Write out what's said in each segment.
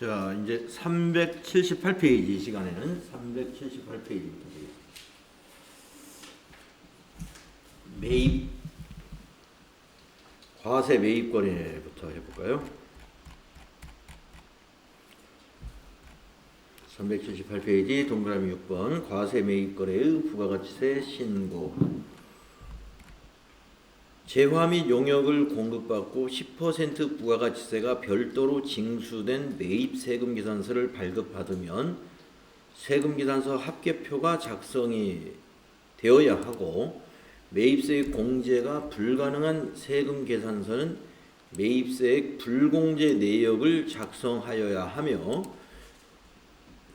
자, 이제 378페이지 시간에는 378페이지부터 매입, 과세 매입 거래부터 해볼까요? 378페이지 동그라미 6번 과세 매입 거래의 부가가치세 신고. 재화 및 용역을 공급받고 10% 부가가치세가 별도로 징수된 매입 세금 계산서를 발급받으면 세금 계산서 합계표가 작성이 되어야 하고, 매입세액 공제가 불가능한 세금 계산서는 매입세액 불공제 내역을 작성하여야 하며,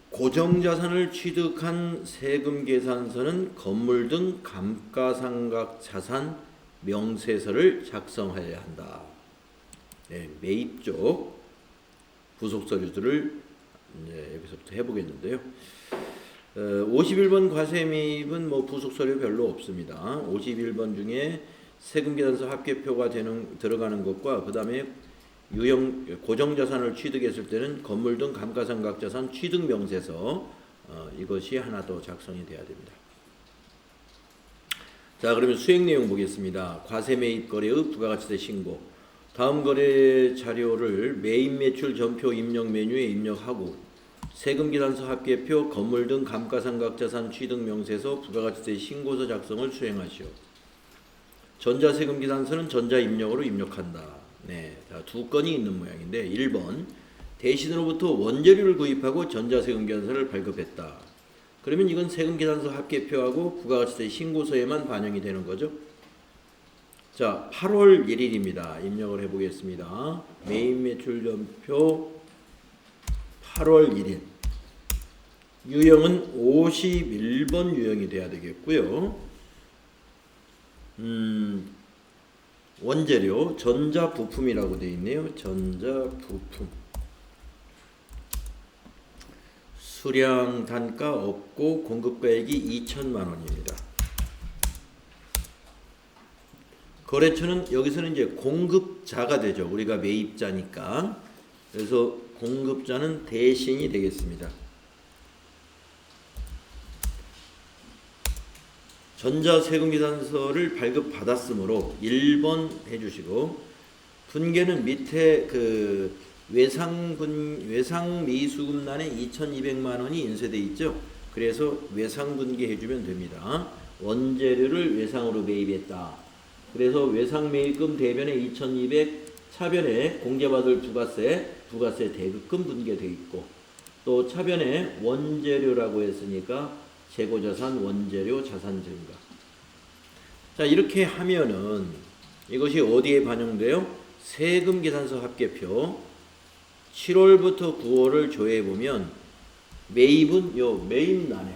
고정자산을 취득한 세금 계산서는 건물 등 감가상각 자산 명세서를 작성하여야 한다. 네, 매입 쪽 부속 서류들을 여기서부터 해보겠는데요. 51번 과세 매입은 뭐 부속 서류 별로 없습니다. 51번 중에 세금 계산서 합계표가 들어가는 것과 그 다음에 유형 고정자산을 취득했을 때는 건물 등 감가상각 자산 취득 명세서, 이것이 하나 더 작성이 돼야 됩니다. 자, 그러면 수행 내용 보겠습니다. 과세 매입 거래의 부가가치세 신고. 다음 거래 자료를 매입 매출 전표 입력 메뉴에 입력하고 세금 계산서 합계표, 건물 등 감가상각 자산 취득 명세서, 부가가치세 신고서 작성을 수행하시오. 전자세금 계산서는 전자 입력으로 입력한다. 네, 자, 두 건이 있는 모양인데, 1번 대신으로부터 원재료를 구입하고 전자세금 계산서를 발급했다. 그러면 이건 세금 계산서 합계표하고 부가가치세 신고서에만 반영이 되는 거죠. 자, 8월 1일입니다. 입력을 해보겠습니다. 매입 매출 전표 8월 1일. 유형은 51번 유형이 돼야 되겠고요. 원재료 전자부품이라고 되어 있네요. 전자부품. 수량 단가 없고 공급가액이 2천만 원입니다. 거래처는 여기서는 이제 공급자가 되죠. 우리가 매입자니까. 그래서 공급자는 대신이 되겠습니다. 전자세금 계산서를 발급받았으므로 1번 해주시고, 분계는 밑에 그 외상미수금란에 2,200만 원이 인쇄되어 있죠. 그래서 외상분계 해주면 됩니다. 원재료를 외상으로 매입했다. 그래서 외상매입금 대변에 2,200, 차변에 공제받을 부가세 대급금 분계되어 있고, 또 차변에 원재료라고 했으니까 재고자산, 원재료, 자산 증가. 자, 이렇게 하면은 이것이 어디에 반영돼요? 세금 계산서 합계표 7월부터 9월을 조회해 보면 매입은 요 매입란에,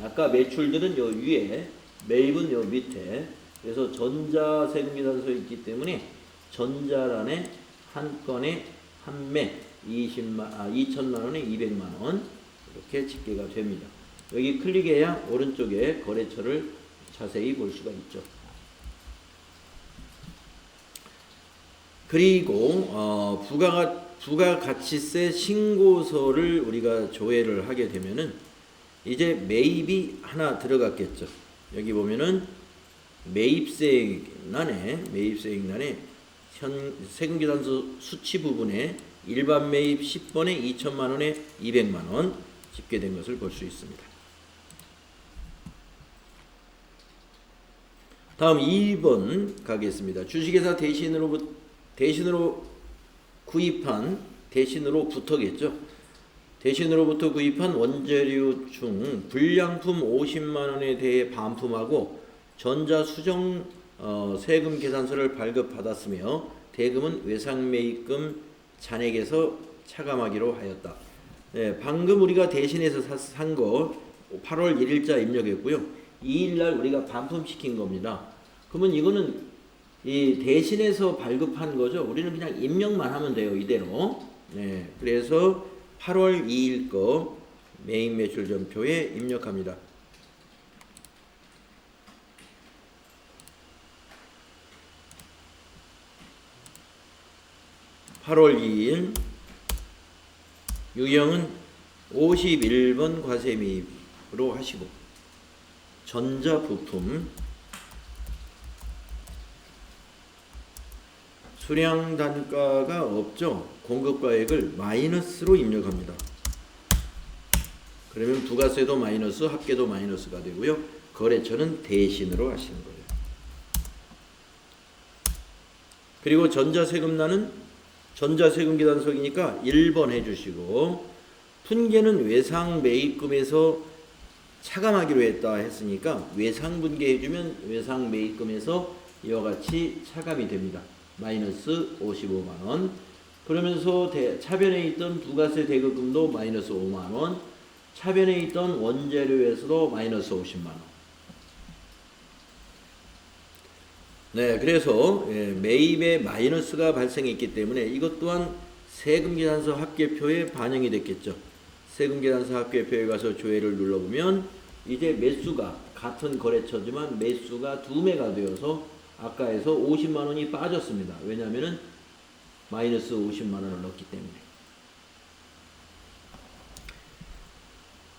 아까 매출들은 요 위에, 매입은 요 밑에. 그래서 전자세금 계산서 있기 때문에 전자란에 한 건에 한 매 2천만 원에 200만 원 이렇게 집계가 됩니다. 여기 클릭해야 오른쪽에 거래처를 자세히 볼 수가 있죠. 그리고 부가가치세 신고서를 우리가 조회를 하게 되면은 이제 매입이 하나 들어갔겠죠. 여기 보면은 매입세액란에 세금계산서 수치 부분에 일반 매입 10번에 2천만 원에 200만 원 집계된 것을 볼 수 있습니다. 다음 2번 가겠습니다. 주식회사 대신으로부터겠죠. 대신으로부터 구입한 원재료 중 불량품 50만 원에 대해 반품하고 전자수정 세금 계산서를 발급받았으며 대금은 외상매입금 잔액에서 차감하기로 하였다. 네, 방금 우리가 대신해서 산 거 8월 1일자 입력했고요. 2일날 우리가 반품시킨 겁니다. 그러면 이거는 이 대신해서 발급한 거죠. 우리는 그냥 입력만 하면 돼요. 이대로. 네, 그래서 8월 2일 거 매입 매출 전표에 입력합니다. (8월 2일) 유형은 51번 과세 매입으로 하시고, 전자부품 수량 단가가 없죠. 공급가액을 마이너스로 입력합니다. 그러면 부가세도 마이너스, 합계도 마이너스가 되고요. 거래처는 대신으로 하시는 거예요. 그리고 전자세금란은 전자세금 계산서이니까 1번 해주시고, 분계는 외상 매입금에서 차감하기로 했다 했으니까 외상분계 해주면 외상 매입금에서 이와 같이 차감이 됩니다. 마이너스 55만원. 그러면서 차변에 있던 부가세 대급금도 마이너스 5만원, 차변에 있던 원재료에서도 마이너스 50만원. 네, 그래서 매입에 마이너스가 발생했기 때문에 이것 또한 세금계산서 합계표에 반영이 됐겠죠. 세금계산서 합계표에 가서 조회를 눌러보면 이제 매수가 같은 거래처지만 매수가 2매가 되어서 아까에서 50만원이 빠졌습니다. 왜냐하면 마이너스 50만원을 넣었기 때문에.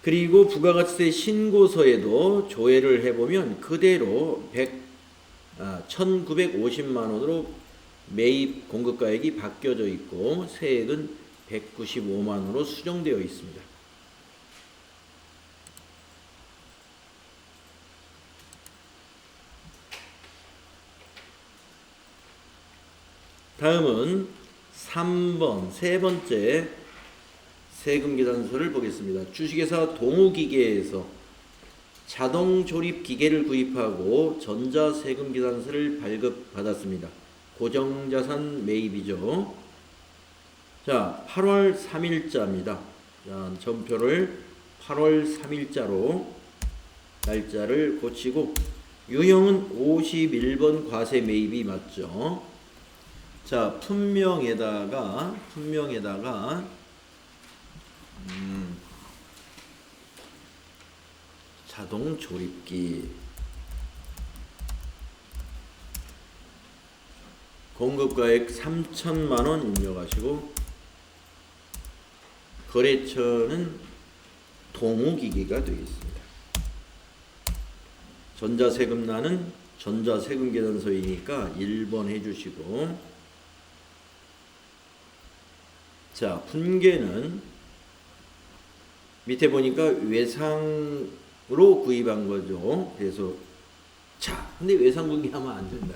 그리고 부가가치세 신고서에도 조회를 해보면 그대로 1950만원으로 매입 공급가액이 바뀌어져 있고 세액은 195만원으로 수정되어 있습니다. 다음은 3번 세 번째 세금계산서를 보겠습니다. 주식회사 동우기계에서 자동조립기계를 구입하고 전자세금계산서를 발급받았습니다. 고정자산 매입이죠. 자, 8월 3일자입니다. 자, 전표를 8월 3일자로 날짜를 고치고 유형은 51번 과세 매입이 맞죠. 자, 품명에다가 자동 조립기 공급가액 3천만원 입력하시고 거래처는 동우기기가 되겠습니다. 전자세금란은 전자세금계산서이니까 1번 해주시고, 자, 분계는 밑에 보니까 외상으로 구입한 거죠. 그래서 자, 근데 외상 분계하면 안 된다.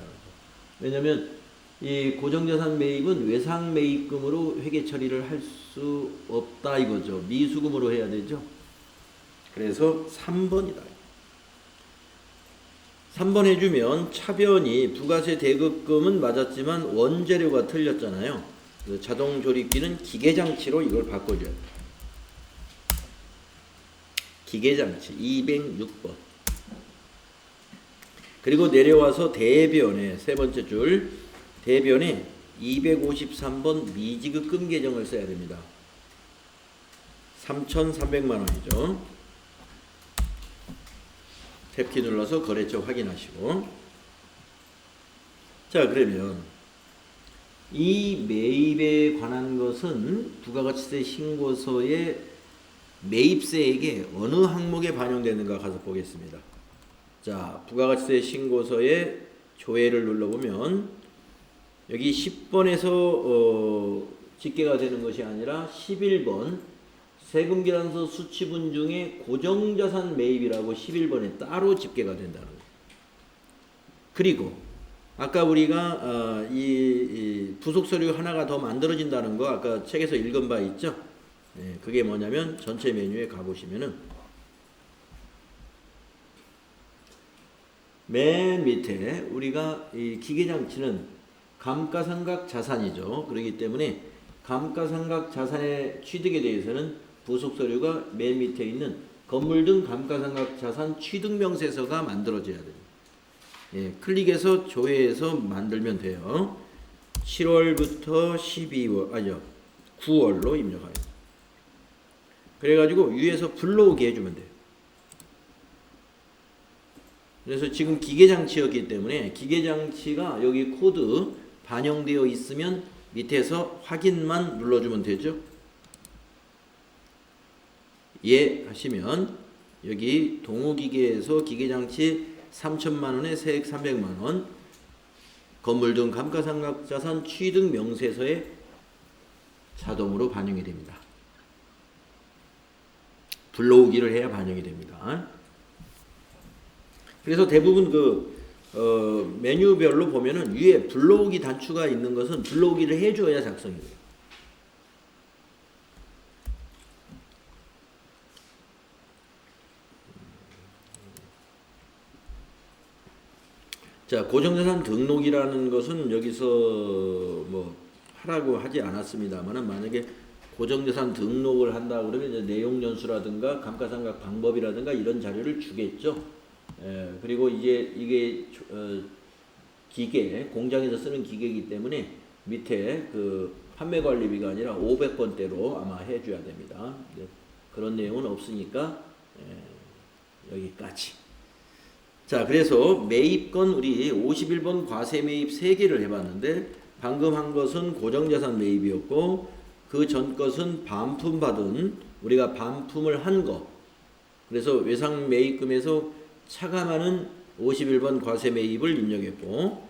왜냐면 이 고정자산 매입은 외상 매입금으로 회계 처리를 할 수 없다 이거죠. 미수금으로 해야 되죠. 그래서 3번이다. 3번 해주면 차변이 부가세 대급금은 맞았지만 원재료가 틀렸잖아요. 자동조립기는 기계장치로 이걸 바꿔줘야 돼요. 기계장치 206번. 그리고 내려와서 대변에 세 번째 줄 대변에 253번 미지급금 계정을 써야 됩니다. 3,300만원이죠. 탭키 눌러서 거래처 확인하시고, 자, 그러면 이 매입에 관한 것은 부가가치세 신고서의 매입세액에 어느 항목에 반영되는가 가서 보겠습니다. 자, 부가가치세 신고서에 조회를 눌러보면 여기 10번에서 집계가 되는 것이 아니라 11번 세금계산서 수치분 중에 고정자산 매입이라고 11번에 따로 집계가 된다는 거예요. 그리고 아까 우리가 이 부속서류 하나가 더 만들어진다는 거 아까 책에서 읽은 바 있죠? 네, 그게 뭐냐면 전체 메뉴에 가보시면은 맨 밑에 우리가 이 기계장치는 감가상각 자산이죠. 그렇기 때문에 감가상각 자산의 취득에 대해서는 부속서류가 맨 밑에 있는 건물 등 감가상각 자산 취득명세서가 만들어져야 됩니다. 예, 클릭해서 조회해서 만들면 돼요. 7월부터 12월, 아니요, 9월로 입력해요. 그래가지고 위에서 불러오게 해주면 돼요. 그래서 지금 기계장치였기 때문에 기계장치가 여기 코드 반영되어 있으면 밑에서 확인만 눌러주면 되죠. 예 하시면 여기 동우기계에서 기계장치 3천만 원에 세액 300만 원, 건물 등 감가상각자산 취득 명세서에 자동으로 반영이 됩니다. 불러오기를 해야 반영이 됩니다. 그래서 대부분 메뉴별로 보면은 위에 불러오기 단추가 있는 것은 불러오기를 해줘야 작성이 돼요. 자, 고정자산 등록이라는 것은 여기서 뭐 하라고 하지 않았습니다만은, 만약에 고정자산 등록을 한다 그러면 이제 내용 연수라든가 감가상각 방법이라든가 이런 자료를 주겠죠. 그리고 이제 이게 기계, 공장에서 쓰는 기계이기 때문에 밑에 그 판매 관리비가 아니라 500번대로 아마 해줘야 됩니다. 그런 내용은 없으니까 여기까지. 자, 그래서 매입건 우리 51번 과세 매입 3개를 해봤는데, 방금 한 것은 고정자산 매입이었고, 그 전 것은 반품 받은, 우리가 반품을 한 거. 그래서 외상 매입금에서 차감하는 51번 과세 매입을 입력했고,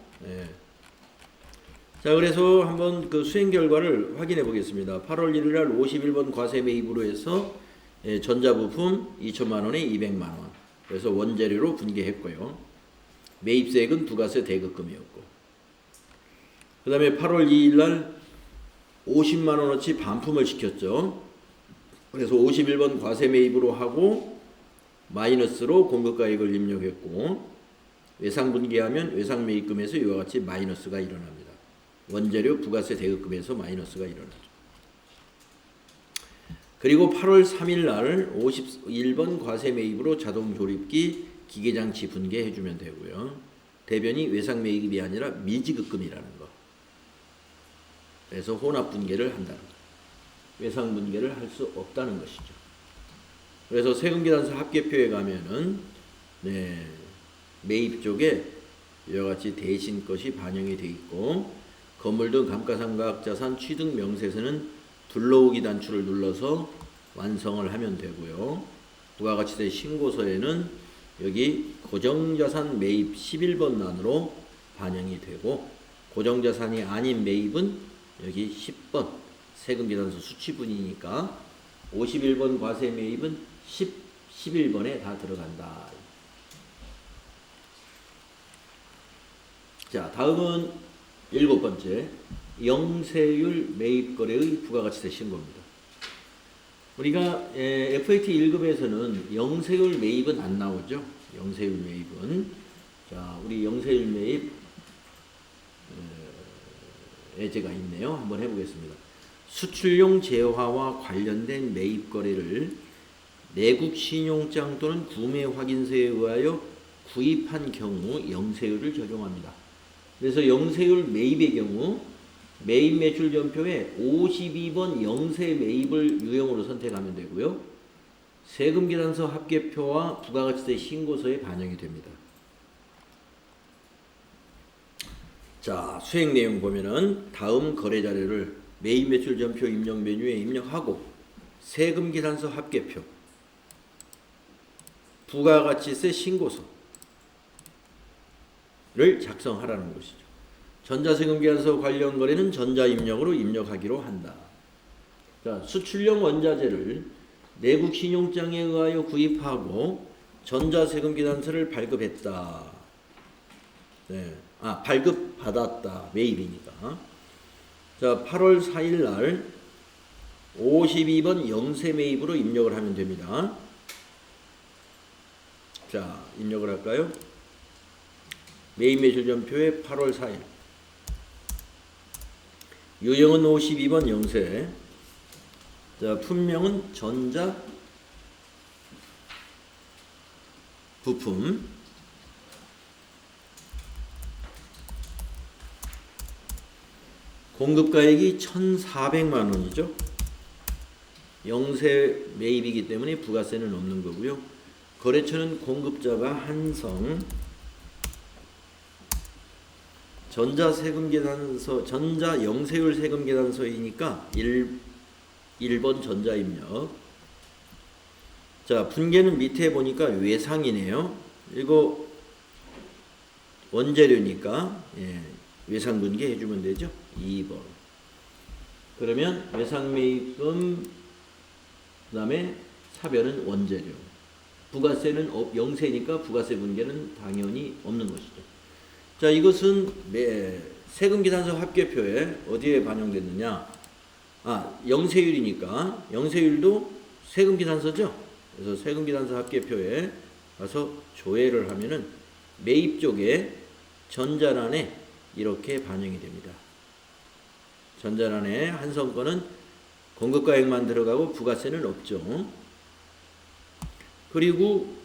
자, 그래서 한번 그 수행 결과를 확인해 보겠습니다. 8월 1일 날 51번 과세 매입으로 해서 전자부품 2천만 원에 200만 원. 그래서 원재료로 분개했고요. 매입세액은 부가세 대급금이었고, 그 다음에 8월 2일 날 50만 원어치 반품을 시켰죠. 그래서 51번 과세 매입으로 하고 마이너스로 공급가액을 입력했고, 외상 분개하면 외상 매입금에서 이와 같이 마이너스가 일어납니다. 원재료 부가세 대급금에서 마이너스가 일어나죠. 그리고 8월 3일 날 51번 과세 매입으로 자동 조립기 기계장치 분개해주면 되고요. 대변이 외상 매입이 아니라 미지급금이라는 거. 그래서 혼합 분개를 한다는 거. 외상 분개를 할 수 없다는 것이죠. 그래서 세금계산서 합계표에 가면은 매입 쪽에 이와 같이 대신 것이 반영이 되어 있고, 건물 등 감가상각자산 취득 명세서는 불러오기 단추를 눌러서 완성을 하면 되고요. 부가가치세 신고서에는 여기 고정자산 매입 11번란으로 반영이 되고, 고정자산이 아닌 매입은 여기 10번 세금계산서 수치분이니까 51번 과세 매입은 11번에 다 들어간다. 자, 다음은 7번째, 영세율 매입거래의 부가가치세 신고입니다. 우리가 FAT 1급에서는 영세율 매입은 안 나오죠. 영세율 매입은. 자, 우리 영세율 매입 예제가 있네요. 한번 해보겠습니다. 수출용 재화와 관련된 매입거래를 내국 신용장 또는 구매 확인서에 의하여 구입한 경우 영세율을 적용합니다. 그래서 영세율 매입의 경우 매입 매출 전표에 52번 영세 매입을 유형으로 선택하면 되고요. 세금계산서 합계표와 부가가치세 신고서에 반영이 됩니다. 자, 수행 내용 보면은 다음 거래 자료를 매입 매출 전표 입력 메뉴에 입력하고 세금계산서 합계표, 부가가치세 신고서를 작성하라는 것이죠. 전자세금계산서 관련 거래는 전자입력으로 입력하기로 한다. 자, 수출용 원자재를 내국 신용장에 의하여 구입하고 전자세금계산서를 발급했다. 발급받았다. 매입이니까. 자, 8월 4일 날 52번 영세 매입으로 입력을 하면 됩니다. 자, 입력을 할까요? 매입 매출 전표에 8월 4일. 유형은 52번 영세. 자, 품명은 전자 부품. 공급가액이 1,400만 원이죠. 영세 매입이기 때문에 부가세는 없는 거고요. 거래처는 공급자가 한성. 전자세금계산서, 전자 영세율 세금계산서이니까 1번 전자입력. 자, 분계는 밑에 보니까 외상이네요. 이거 원재료니까 외상 분계 해주면 되죠. 2번. 그러면 외상 매입금 그다음에 차별은 원재료. 부가세는 영세니까 부가세 분계는 당연히 없는 것이죠. 자, 이것은 세금계산서 합계표에 어디에 반영됐느냐? 영세율이니까 영세율도 세금계산서죠. 그래서 세금계산서 합계표에 가서 조회를 하면은 매입 쪽에 전자란에 이렇게 반영이 됩니다. 전자란에 한성건은 공급가액만 들어가고 부가세는 없죠. 그리고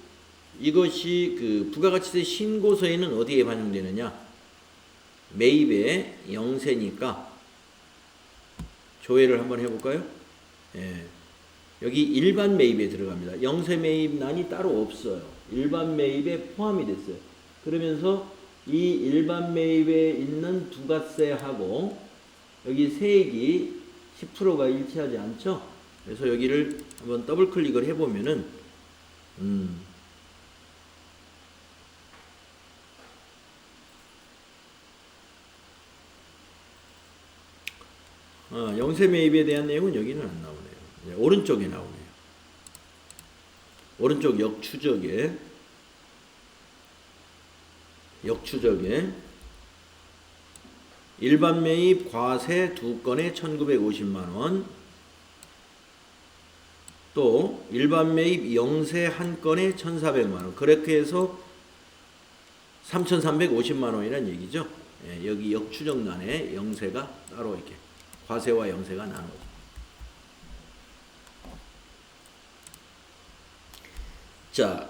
이것이 그 부가가치세 신고서에는 어디에 반영되느냐? 매입의 영세니까 조회를 한번 해볼까요? 여기 일반 매입에 들어갑니다. 영세 매입란이 따로 없어요. 일반 매입에 포함이 됐어요. 그러면서 이 일반 매입에 있는 부가세하고 여기 세액이 10%가 일치하지 않죠? 그래서 여기를 한번 더블 클릭을 해보면은 영세 매입에 대한 내용은 여기는 안 나오네요. 오른쪽에 나오네요. 오른쪽 역추적에 일반 매입 과세 2건에 1950만원, 또 일반 매입 영세 1건에 1400만원, 그렇게 해서 3350만원이라는 얘기죠. 여기 역추적란에 영세가 따로 이렇게 과세와 영세가 나누어져. 자,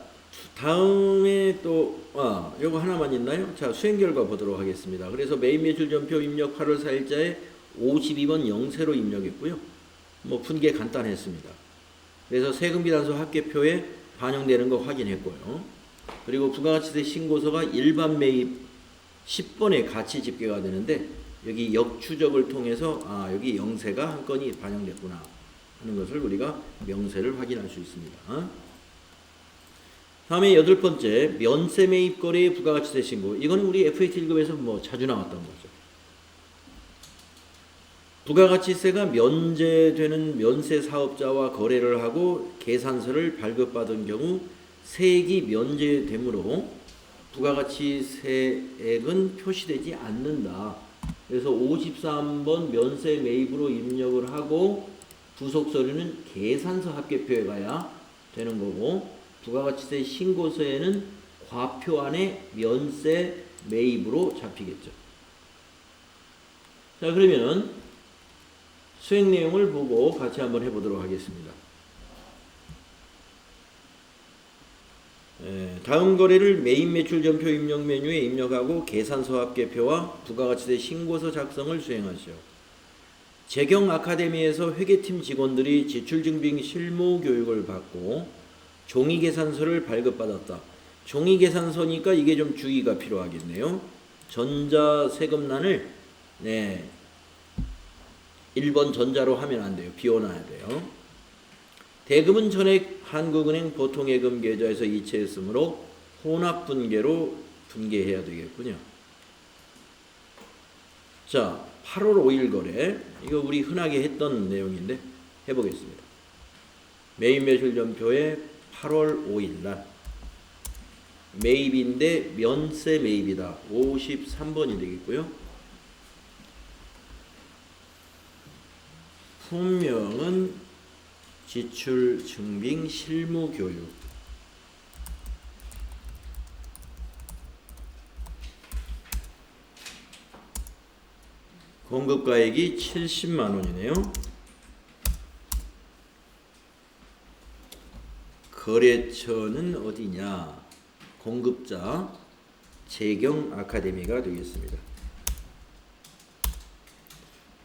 다음에 또 요거 하나만 있나요? 자, 수행 결과 보도록 하겠습니다. 그래서 매입 매출 전표 입력 8월 4일자에 52번 영세로 입력했고요. 뭐 분계 간단했습니다. 그래서 세금비단서 합계표에 반영되는 거 확인했고요. 그리고 부가가치세 신고서가 일반 매입 10번에 가치 집계가 되는데 여기 역추적을 통해서 여기 영세가 한 건이 반영됐구나 하는 것을 우리가 명세를 확인할 수 있습니다. 다음에 8번째, 면세 매입 거래의 부가가치세 신고. 이거는 우리 FAT 1급에서 뭐 자주 나왔던 거죠. 부가가치세가 면제되는 면세 사업자와 거래를 하고 계산서를 발급받은 경우 세액이 면제되므로 부가가치세액은 표시되지 않는다. 그래서 53번 면세 매입으로 입력을 하고 부속 서류는 계산서 합계표에 가야 되는 거고, 부가가치세 신고서에는 과표 안에 면세 매입으로 잡히겠죠. 자, 그러면 수행 내용을 보고 같이 한번 해보도록 하겠습니다. 다음 거래를 매입 매출 전표 입력 메뉴에 입력하고 계산서 합계표와 부가가치세 신고서 작성을 수행하시오. 재경 아카데미에서 회계팀 직원들이 지출증빙 실무 교육을 받고 종이계산서를 발급받았다. 종이계산서니까 이게 좀 주의가 필요하겠네요. 전자세금란을 1번 전자로 하면 안 돼요. 비워놔야 돼요. 대금은 전액 한국은행 보통예금 계좌에서 이체했으므로 혼합분계로 분계해야 되겠군요. 자, 8월 5일 거래. 이거 우리 흔하게 했던 내용인데 해보겠습니다. 매입 매출 전표에 8월 5일 날 매입인데 면세 매입이다. 53번이 되겠고요. 품명은 지출 증빙 실무 교육. 공급가액이 70만 원이네요. 거래처는 어디냐? 공급자 재경 아카데미가 되겠습니다.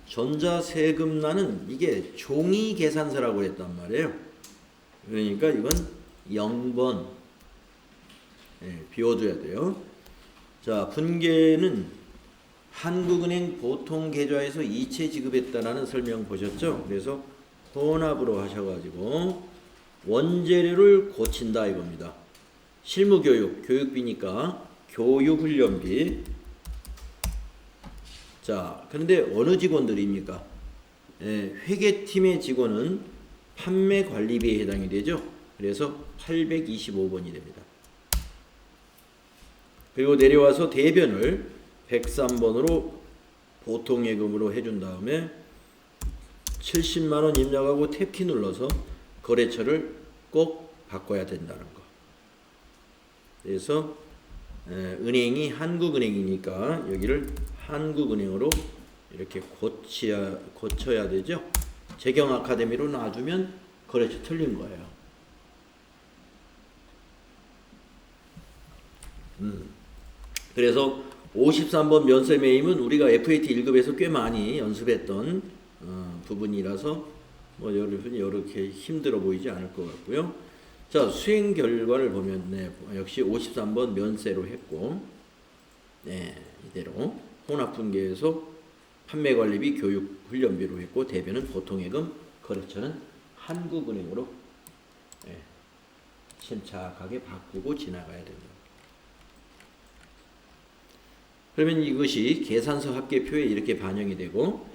전자세금란은 이게 종이 계산서라고 했단 말이에요. 그러니까 이건 0번 비워줘야 돼요. 자, 분계는 한국은행 보통계좌에서 이체 지급했다라는 설명 보셨죠? 그래서 혼합으로 하셔가지고 원재료를 고친다 이겁니다. 실무교육, 교육비니까 교육훈련비. 자, 그런데 어느 직원들입니까? 회계팀의 직원은 판매관리비에 해당이 되죠. 그래서 825번이 됩니다. 그리고 내려와서 대변을 103번으로 보통예금으로 해준 다음에 70만원 입력하고 탭키 눌러서 거래처를 꼭 바꿔야 된다는 거. 그래서 은행이 한국은행이니까 여기를 한국은행으로 이렇게 고쳐야 되죠. 재경 아카데미로 놔두면 거래처 틀린 거예요. 그래서 53번 면세 매입은 우리가 FAT 1급에서 꽤 많이 연습했던 부분이라서 뭐 이렇게 힘들어 보이지 않을 것 같고요. 자, 수행 결과를 보면 역시 53번 면세로 했고, 이대로 혼합분계에서 판매관리비, 교육훈련비로 했고, 대변은 보통예금, 거래처는 한국은행으로 침착하게 바꾸고 지나가야 됩니다. 그러면 이것이 계산서 합계표에 이렇게 반영이 되고,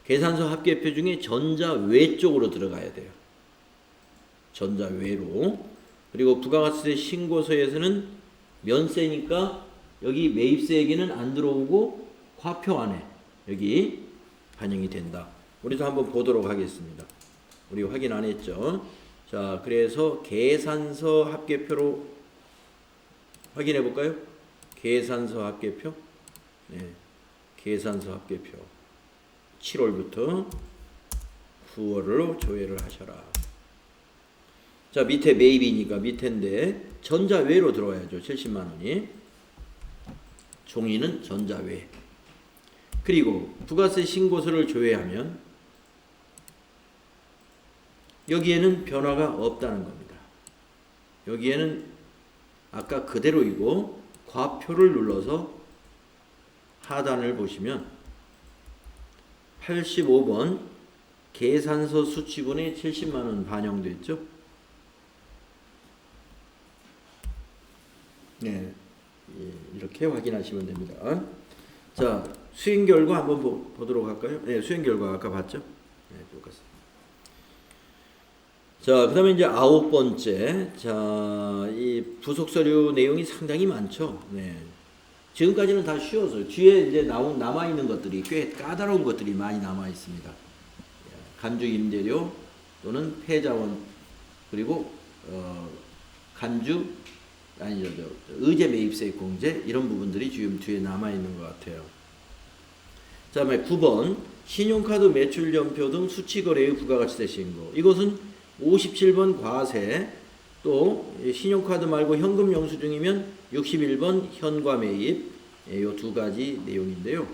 계산서 합계표 중에 전자외 쪽으로 들어가야 돼요. 전자외로. 그리고 부가가치세 신고서에서는 면세니까 여기 매입세액에는 안 들어오고 과표 안에 여기 반영이 된다. 우리도 한번 보도록 하겠습니다. 우리 확인 안 했죠? 자, 그래서 계산서 합계표로 확인해 볼까요? 계산서 합계표. 계산서 합계표. 7월부터 9월로 조회를 하셔라. 자, 밑에 매입이니까 밑에인데 전자외로 들어와야죠. 70만원이. 종이는 전자외. 그리고 부가세 신고서를 조회하면 여기에는 변화가 없다는 겁니다. 여기에는 아까 그대로이고 과표를 눌러서 하단을 보시면 85번 계산서 수취분에 70만원 반영됐죠? 이렇게 확인하시면 됩니다. 자, 수행 결과 한번 보도록 할까요? 수행 결과 아까 봤죠? 똑같습니다. 자, 그 다음에 이제 9번째. 자, 이 부속 서류 내용이 상당히 많죠? 지금까지는 다 쉬워서 뒤에 이제 남아있는 것들이 꽤 까다로운 것들이 많이 남아있습니다. 간주 임대료 또는 폐자원 그리고 간주 의제 매입세 공제 이런 부분들이 지금 뒤에 남아있는 것 같아요. 자, 다음에 9번 신용카드 매출점표 등 수치거래의 부가가치세 신고. 이것은 57번 과세 또 신용카드 말고 현금 영수증이면 61번 현과 매입 이 두 가지 내용인데요.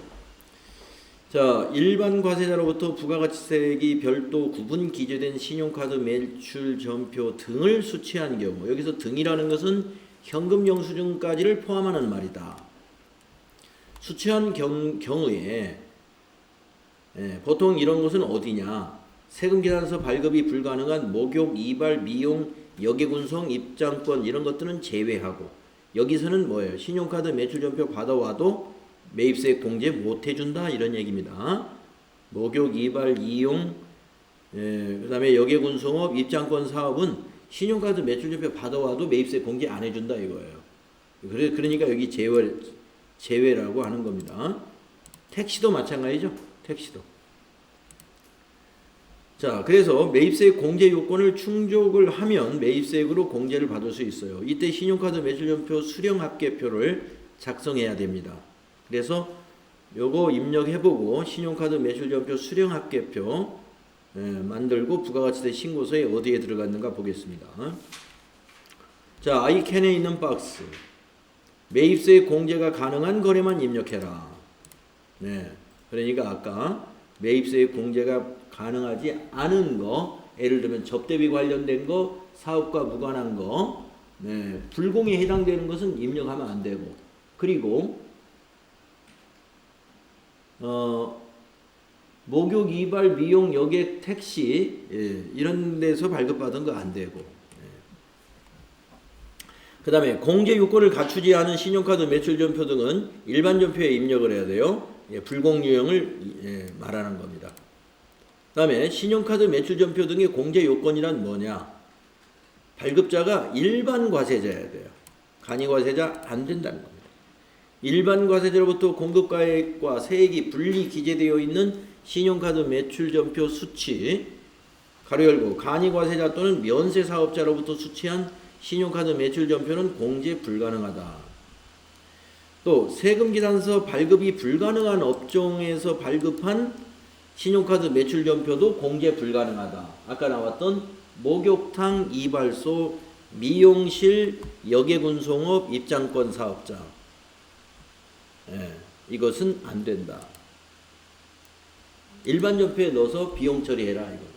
자, 일반 과세자로부터 부가가치세액이 별도 구분 기재된 신용카드 매출점표 등을 수취한 경우, 여기서 등이라는 것은 현금 영수증까지를 포함하는 말이다. 수취한 경우에 보통 이런 것은 어디냐? 세금계산서 발급이 불가능한 목욕, 이발, 미용, 역외군송, 입장권 이런 것들은 제외하고 여기서는 뭐예요? 신용카드 매출점표 받아와도 매입세 공제 못 해준다 이런 얘기입니다. 목욕, 이발, 이용, 그 다음에 역외군송업, 입장권 사업은 신용카드 매출점표 받아와도 매입세 공제 안 해준다 이거예요. 그러니까 여기 제외라고 하는 겁니다. 택시도 마찬가지죠. 택시도. 자, 그래서 매입세 공제 요건을 충족을 하면 매입세액으로 공제를 받을 수 있어요. 이때 신용카드 매출점표 수령합계표를 작성해야 됩니다. 그래서 요거 입력해보고 신용카드 매출점표 수령합계표 만들고 부가가치세 신고서에 어디에 들어갔는가 보겠습니다. 자, 아이캔에 있는 박스. 매입세 공제가 가능한 거래만 입력해라. 그러니까 아까 매입세 공제가 가능하지 않은 거, 예를 들면 접대비 관련된 거, 사업과 무관한 거, 불공에 해당되는 것은 입력하면 안 되고, 그리고 목욕, 이발, 미용, 여객, 택시 이런 데서 발급받은 거 안 되고. 그 다음에 공제 요건을 갖추지 않은 신용카드 매출전표 등은 일반 전표에 입력을 해야 돼요. 불공 유형을 말하는 겁니다. 그 다음에 신용카드 매출전표 등의 공제 요건이란 뭐냐? 발급자가 일반 과세자여야 돼요. 간이 과세자 안 된다는 겁니다. 일반 과세자로부터 공급가액과 세액이 분리 기재되어 있는 신용카드 매출전표 수치 가로 열고 간이 과세자 또는 면세 사업자로부터 수취한 신용카드 매출전표는 공제 불가능하다. 또 세금기단서 발급이 불가능한 업종에서 발급한 신용카드 매출전표도 공제 불가능하다. 아까 나왔던 목욕탕, 이발소, 미용실, 여객운송업, 입장권 사업자. 이것은 안 된다. 일반 전표에 넣어서 비용 처리해라 이거.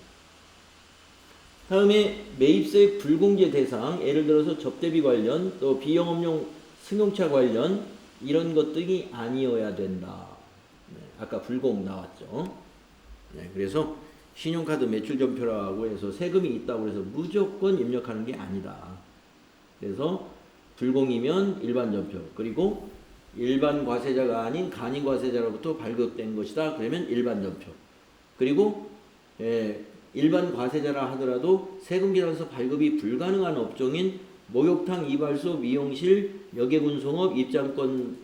다음에 매입세 불공제 대상, 예를 들어서 접대비 관련, 또 비영업용 승용차 관련 이런 것들이 아니어야 된다. 아까 불공 나왔죠. 그래서 신용카드 매출전표라고 해서 세금이 있다고 해서 무조건 입력하는 게 아니다. 그래서 불공이면 일반 전표, 그리고 일반 과세자가 아닌 간이 과세자로부터 발급된 것이다. 그러면 일반 전표. 그리고 일반 과세자라 하더라도 세금기단서 발급이 불가능한 업종인 목욕탕, 이발소, 미용실, 여객운송업, 입장권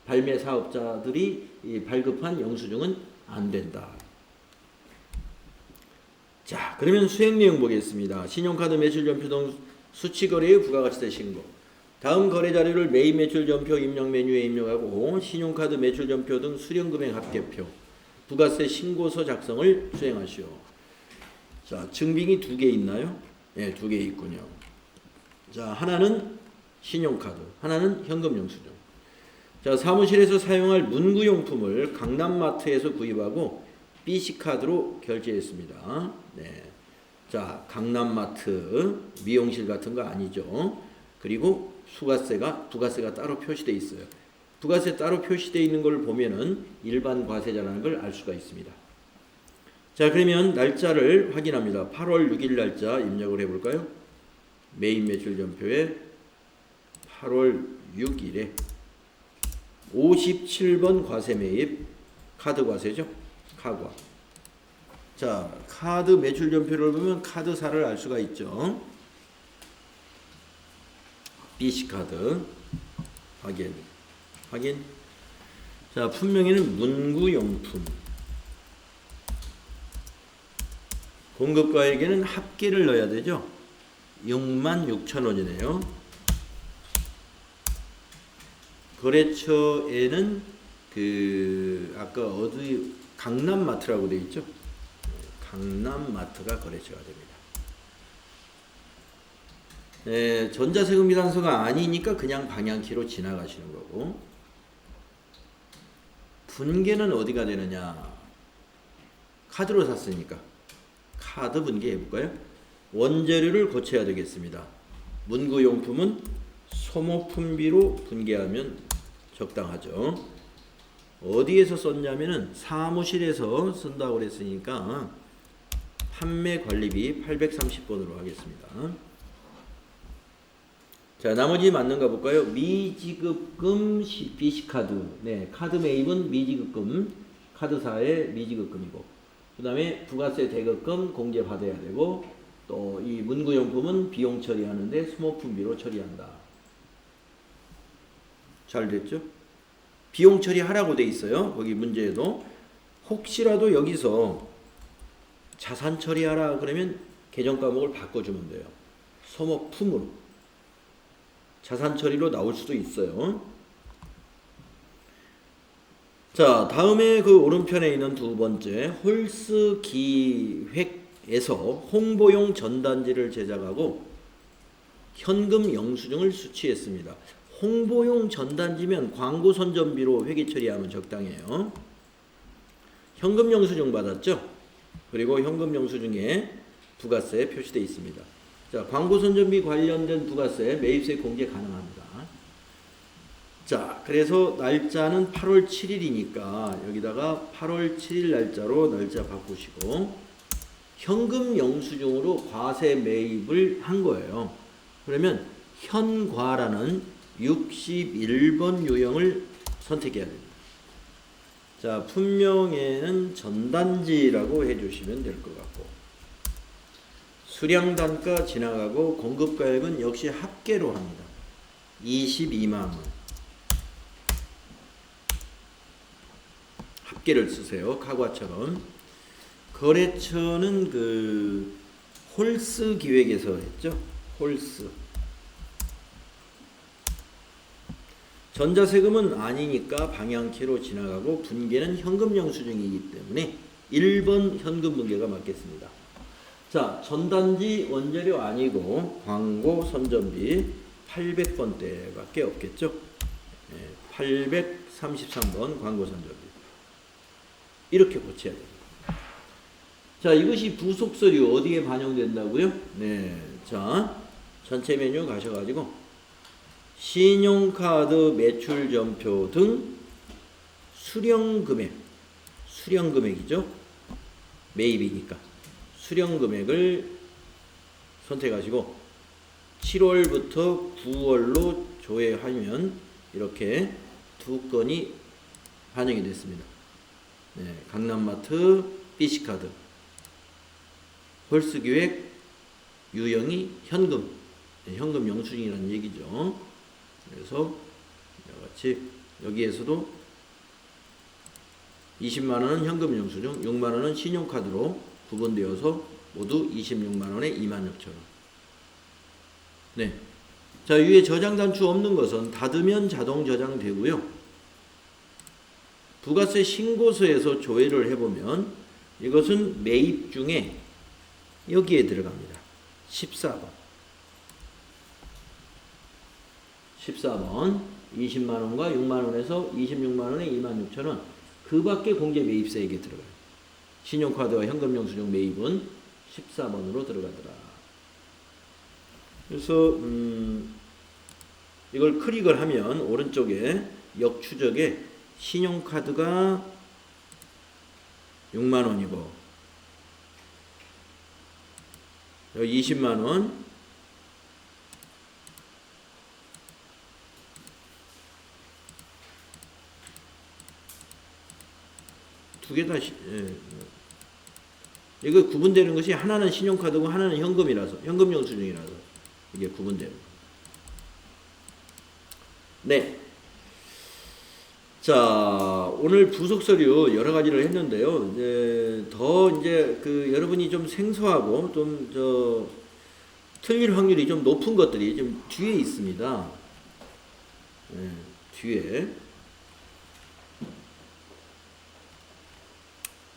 발매 사업자들이 발급한 영수증은 안 된다. 자, 그러면 수행 내용 보겠습니다. 신용카드 매출전표 등 수취거래의 부가가치세 신고. 다음 거래 자료를 매입 매출전표 입력 메뉴에 입력하고 신용카드 매출전표 등 수령금액 합계표, 부가세 신고서 작성을 수행하시오. 자, 증빙이 2개 있나요? 네, 2개 있군요. 자, 하나는 신용카드, 하나는 현금 영수증. 자, 사무실에서 사용할 문구용품을 강남마트에서 구입하고 BC카드로 결제했습니다. 네. 자, 강남마트, 미용실 같은 거 아니죠. 그리고 부가세가 따로 표시되어 있어요. 부가세 따로 표시되어 있는 걸 보면은 일반 과세자라는 걸 알 수가 있습니다. 자, 그러면 날짜를 확인합니다. 8월 6일 날짜 입력을 해볼까요? 매입 매출전표에 8월 6일에 57번 과세 매입, 카드 과세죠? 카과. 자, 카드 매출전표를 보면 카드사를 알 수가 있죠. BC카드 확인. 자, 품명에는 문구용품. 공급가액에는 합계를 넣어야 되죠. 66,000원이네요. 거래처에는 아까 어디 강남마트라고 되어 있죠. 강남마트가 거래처가 됩니다. 네, 전자세금기단서가 아니니까 그냥 방향키로 지나가시는 거고. 분계는 어디가 되느냐? 카드로 샀으니까 카드 분계 해볼까요? 원재료를 고쳐야 되겠습니다. 문구용품은 소모품비로 분계하면 적당하죠. 어디에서 썼냐면은 사무실에서 쓴다고 그랬으니까 판매관리비 830번으로 하겠습니다. 자, 나머지 맞는가 볼까요? 미지급금 BC카드. 네, 카드 매입은 미지급금, 카드사의 미지급금이고, 그 다음에 부가세 대급금 공제 받아야 되고, 또 이 문구용품은 비용 처리하는데 소모품비로 처리한다. 잘 됐죠? 비용 처리하라고 돼 있어요. 거기 문제에도. 혹시라도 여기서 자산 처리하라 그러면 계정 과목을 바꿔주면 돼요. 소모품으로. 자산 처리로 나올 수도 있어요. 자, 다음에 그 오른편에 있는 두 번째, 홀스 기획에서 홍보용 전단지를 제작하고 현금 영수증을 수취했습니다. 홍보용 전단지면 광고 선전비로 회계 처리하면 적당해요. 현금 영수증 받았죠? 그리고 현금 영수증에 부가세 표시되어 있습니다. 자, 광고 선전비 관련된 부가세 매입세 공제 가능합니다. 자, 그래서 날짜는 8월 7일이니까 여기다가 8월 7일 날짜로 날짜 바꾸시고 현금 영수증으로 과세 매입을 한 거예요. 그러면 현과라는 61번 유형을 선택해야 됩니다. 자, 품명에는 전단지라고 해주시면 될 것 같고, 수량단가 지나가고 공급가액은 역시 합계로 합니다. 22만원 합계를 쓰세요. 카과처럼. 거래처는 그 홀스 기획에서 했죠. 홀스. 전자세금은 아니니까 방향키로 지나가고 분계는 현금 영수증이기 때문에 1번 현금 분계가 맞겠습니다. 자, 전단지 원재료 아니고 광고 선전비 800번대밖에 없겠죠. 833번 광고 선전비. 이렇게 고쳐야 됩니다. 자, 이것이 부속 서류 어디에 반영된다고요? 네. 자, 전체 메뉴 가셔가지고 신용카드 매출 전표 등 수령금액, 수령금액이죠. 매입이니까 수령금액을 선택하시고 7월부터 9월로 조회하면 이렇게 두 건이 반영이 됐습니다. 네, 강남마트 BC카드 홀스기획 유형이 현금, 네, 현금 영수증이라는 얘기죠. 그래서 같이 여기에서도 20만원은 현금 영수증, 6만원은 신용카드로 구분되어서 모두 26만원에 26,000원. 네. 자, 위에 저장 단추 없는 것은 닫으면 자동 저장되고요. 부가세 신고서에서 조회를 해보면 이것은 매입 중에 여기에 들어갑니다. 14번. 14번 20만원과 6만원에서 26만원에 26,000원 그 밖에 공제 매입세액에 들어가요. 신용카드와 현금영수증 매입은 14번으로 들어가더라. 그래서 이걸 클릭을 하면 오른쪽에 역추적에 신용카드가 6만원이고 여기 20만원 두 개 다, 이거 구분되는 것이 하나는 신용카드고 하나는 현금이라서, 현금 영수증이라서 이게 구분되는 거예요. 네. 자, 오늘 부속 서류 여러 가지를 했는데요. 더 이제 그 여러분이 좀 생소하고 좀 틀릴 확률이 좀 높은 것들이 좀 뒤에 있습니다. 네, 뒤에.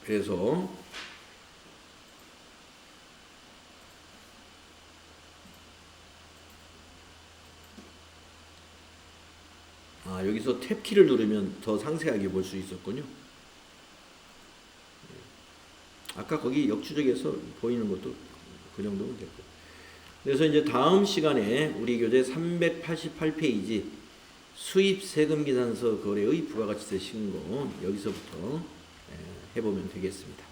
그래서 여기서 탭키를 누르면 더 상세하게 볼 수 있었군요. 아까 거기 역추적에서 보이는 것도 그 정도면 됐고. 그래서 이제 다음 시간에 우리 교재 388페이지 수입세금계산서 거래의 부가가치세 신고 여기서부터 해보면 되겠습니다.